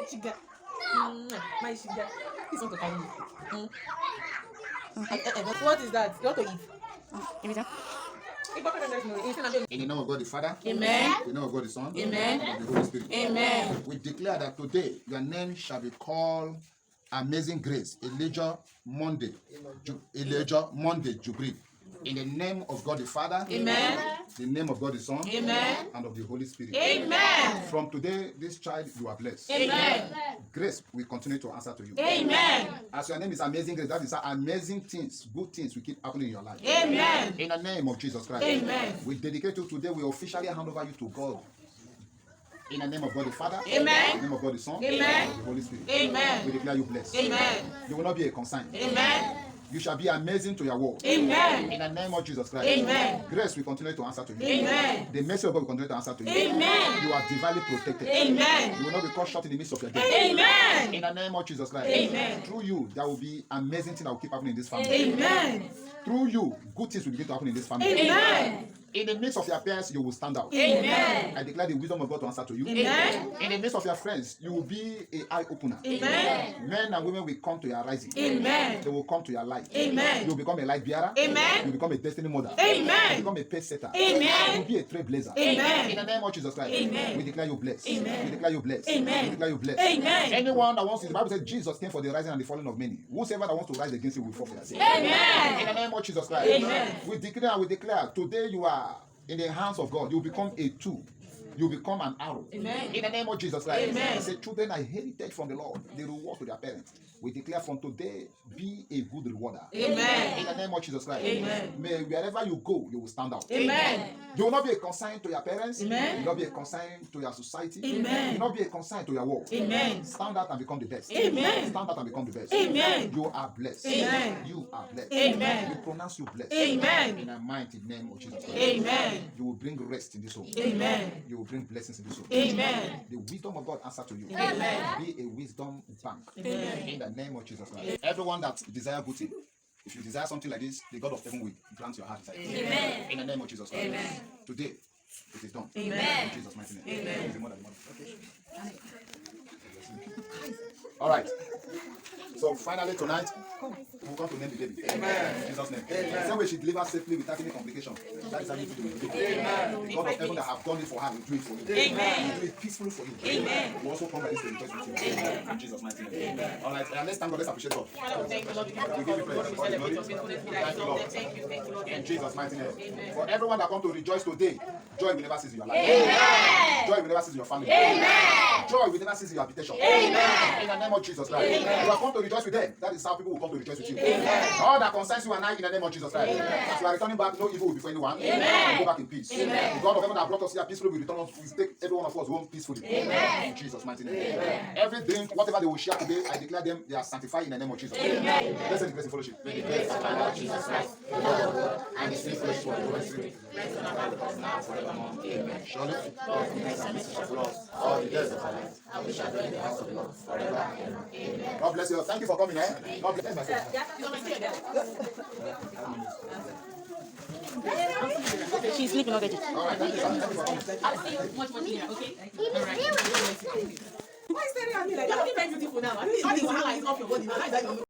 Sugar. My sugar. This one to carry you. What is that? You want to eat? In the name of God the Father, Amen. in the name of God the Son, Amen. and of the Holy Spirit. Amen. We declare that today your name shall be called Amazing Grace, Elijah Monday, Jubilee. In the name of God the Father, Amen. the name of God the Son, Amen. and of the Holy Spirit. Amen. From today, this child, you are blessed. Amen. Grace will continue to answer to you. Amen. As your name is Amazing Grace, that is amazing things, good things will keep happening in your life. Amen. In the name of Jesus Christ. Amen. We dedicate you today, we officially hand over you to God. In the name of God the Father, Amen. in the name of God the Son, Amen. and the Holy Spirit. Amen. We declare you blessed. Amen. You will not be a consign. Amen. You shall be amazing to your world. Amen. In the name of Jesus Christ. Amen. Grace will continue to answer to you. Amen. The mercy of God will continue to answer to you. Amen. You are divinely protected. Amen. You will not be caught short in the midst of your day. Amen. In the name of Jesus Christ. Amen. Through you, there will be amazing things that will keep happening in this family. Amen. Through you, good things will begin to happen in this family. Amen. In the midst of your peers, you will stand out. Amen. I declare the wisdom of God to answer to you. Amen. In the midst of your friends, you will be an eye opener. Amen. Men and women will come to your rising. Amen. They will come to your light. Amen. You will become a light bearer. Amen. You will become a destiny mother. Amen. You will become a pace setter. Amen. You will be a trailblazer. Amen. In the name of Jesus Christ. Amen. We declare you blessed. Amen. We declare you blessed. Amen. We declare you blessed. Amen. Anyone that wants to, the Bible says Jesus came for the rising and the falling of many. Whosoever that wants to rise against you will fall for yourself. Amen. In the name of Jesus Christ. Amen. We declare and we declare today you are in the hands of God. You become a tool. You become an arrow. Amen. In the name of Jesus Christ. Amen. He said, children are heritage from the Lord. The reward to their parents. We declare from today, be a good rewarder. Amen. In the name of Jesus Christ. Amen. May wherever you go, you will stand out. Amen. You will not be a consign to your parents. Amen. You will not be a consign to your society. Amen. You will not be a consign to your world. Amen. Stand out and become the best. Amen. Stand out and become the best. Amen. You are blessed. Amen. You are blessed. Amen. We pronounce you blessed. Amen. In the mighty name of Jesus Christ. Amen. You will bring rest in this home. Amen. You will bring blessings in this home. Amen. The wisdom of God answer to you. Amen. Be a wisdom bank. Amen. In the name of Jesus Christ. Everyone that desire good thing, if you desire something like this, the God of heaven will grant your heart desire. Amen. In the name of Jesus Christ. Amen. Today, it is done. Amen. In Jesus' mighty name. Amen. Praise the mother, the mother. All right. So finally tonight, we're going to name the baby. Amen. In Jesus' name. Amen. Same way she delivers safely without any complication. That is how you do it. Amen. God of heaven that have done it for her will do it for you. Amen. Will do it peacefully for you. Amen. We also come by this to rejoice with you. Amen. In Jesus' mighty name. Amen. All right. Let's thank God. Let's appreciate God. Thank you, Lord. We give you praise. All the glory. Thank you, Lord. Thank you, Lord. In Jesus' mighty name. For everyone that come to rejoice today, joy will never cease in your life. Amen. Joy will never cease in your family. Amen. Joy will never cease in your habitation. Amen. In the name of Jesus Christ. Amen. You are come to rejoice with them. That is how people will come to rejoice with you. Amen. All that concerns you and I in the name of Jesus Christ. Amen. As you are returning back, no evil will befall anyone. Amen. Go back in peace. Amen. The God of heaven that brought us here peacefully will return us. We take every one of us home peacefully. Amen. In Jesus' mighty name. Amen. Every drink, whatever they will share today, I declare them, they are sanctified in the name of Jesus. Amen. Let's say the grace and fellowship. May the grace of our Lord Jesus Christ, the love of God, and the sweet fellowship of the Holy Spirit rest on our lives now and forevermore. Amen. Surely, God's goodness and mercy shall follow us all the days of our lives, and we shall dwell in the house of the Lord forever and ever. Amen. God bless you. Thank you for coming. God bless myself. She's sleeping already. All right. Thank you, sir. Thank you for coming. I'll see you much later, okay? Alright. Why is staring at me like that? You're looking very beautiful now. All this wahala is off your body now. How is that your